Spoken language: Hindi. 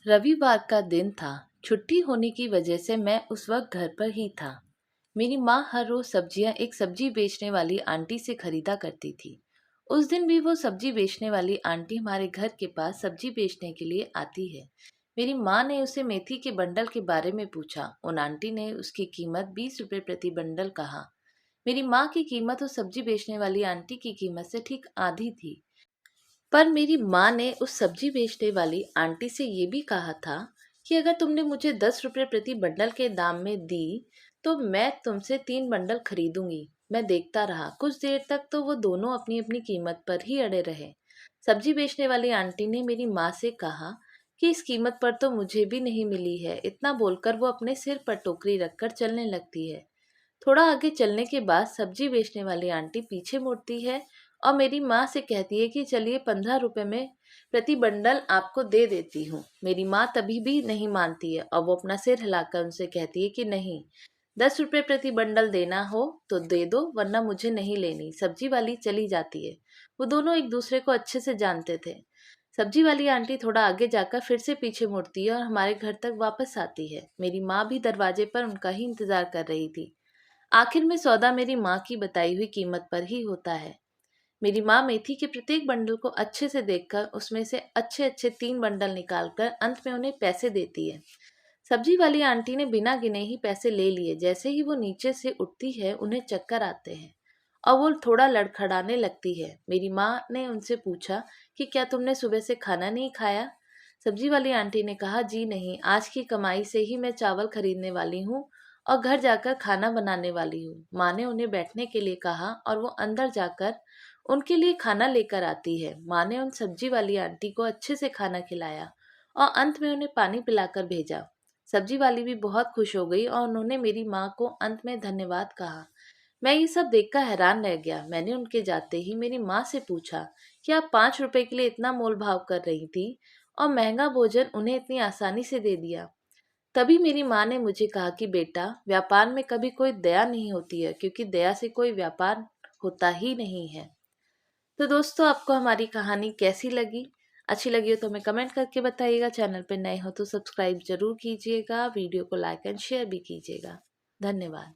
रविवार का दिन था। छुट्टी होने की वजह से मैं उस वक्त घर पर ही था। मेरी माँ हर रोज सब्जियां एक सब्जी बेचने वाली आंटी से खरीदा करती थी। उस दिन भी वो सब्जी बेचने वाली आंटी हमारे घर के पास सब्जी बेचने के लिए आती है। मेरी माँ ने उसे मेथी के बंडल के बारे में पूछा। उन आंटी ने उसकी कीमत 20 रुपए प्रति बंडल कहा। मेरी माँ की कीमत उस सब्जी बेचने वाली आंटी की कीमत से ठीक आधी थी। पर मेरी माँ ने उस सब्जी बेचने वाली आंटी से ये भी कहा था कि अगर तुमने मुझे 10 रुपए प्रति बंडल के दाम में दी तो मैं तुमसे 3 बंडल खरीदूंगी। मैं देखता रहा। कुछ देर तक तो वो दोनों अपनी अपनी कीमत पर ही अड़े रहे। सब्जी बेचने वाली आंटी ने मेरी माँ से कहा कि इस कीमत पर तो मुझे भी नहीं मिली है। इतना बोलकर वो अपने सिर पर टोकरी रखकर चलने लगती है। थोड़ा आगे चलने के बाद सब्जी बेचने वाली आंटी पीछे मुड़ती है और मेरी माँ से कहती है कि चलिए 15 रुपए में प्रति बंडल आपको दे देती हूँ। मेरी माँ तभी भी नहीं मानती है और वो अपना सिर हिलाकर उनसे कहती है कि नहीं, 10 रुपए प्रति बंडल देना हो तो दे दो, वरना मुझे नहीं लेनी। सब्जी वाली चली जाती है। वो दोनों एक दूसरे को अच्छे से जानते थे। सब्जी वाली आंटी थोड़ा आगे जाकर फिर से पीछे मुड़ती है और हमारे घर तक वापस आती है। मेरी माँ भी दरवाजे पर उनका ही इंतजार कर रही थी। आखिर में सौदा मेरी माँ की बताई हुई कीमत पर ही होता है। मेरी माँ मेथी के प्रत्येक बंडल को अच्छे से देखकर उसमें से अच्छे अच्छे 3 बंडल निकालकर अंत में उन्हें पैसे देती है। सब्जी वाली आंटी ने बिना गिने ही पैसे ले लिए। जैसे ही वो नीचे से उठती है उन्हें चक्कर आते हैं और वो थोड़ा लड़खड़ाने लगती है। मेरी माँ ने उनसे पूछा कि क्या तुमने सुबह से खाना नहीं खाया? सब्जी वाली आंटी ने कहा, जी नहीं, आज की कमाई से ही मैं चावल खरीदने वाली हूँ और घर जाकर खाना बनाने वाली हूँ। माँ ने उन्हें बैठने के लिए कहा और वो अंदर जाकर उनके लिए खाना लेकर आती है। माँ ने उन सब्जी वाली आंटी को अच्छे से खाना खिलाया और अंत में उन्हें पानी पिलाकर भेजा। सब्जी वाली भी बहुत खुश हो गई और उन्होंने मेरी माँ को अंत में धन्यवाद कहा। मैं ये सब देखकर हैरान रह गया। मैंने उनके जाते ही मेरी माँ से पूछा कि आप 5 रुपए के लिए इतना मोल भाव कर रही थी और महंगा भोजन उन्हें इतनी आसानी से दे दिया। तभी मेरी माँ ने मुझे कहा कि बेटा, व्यापार में कभी कोई दया नहीं होती है, क्योंकि दया से कोई व्यापार होता ही नहीं है। तो दोस्तों, आपको हमारी कहानी कैसी लगी? अच्छी लगी हो तो हमें कमेंट करके बताइएगा। चैनल पर नए हो तो सब्सक्राइब जरूर कीजिएगा। वीडियो को लाइक एंड शेयर भी कीजिएगा। धन्यवाद।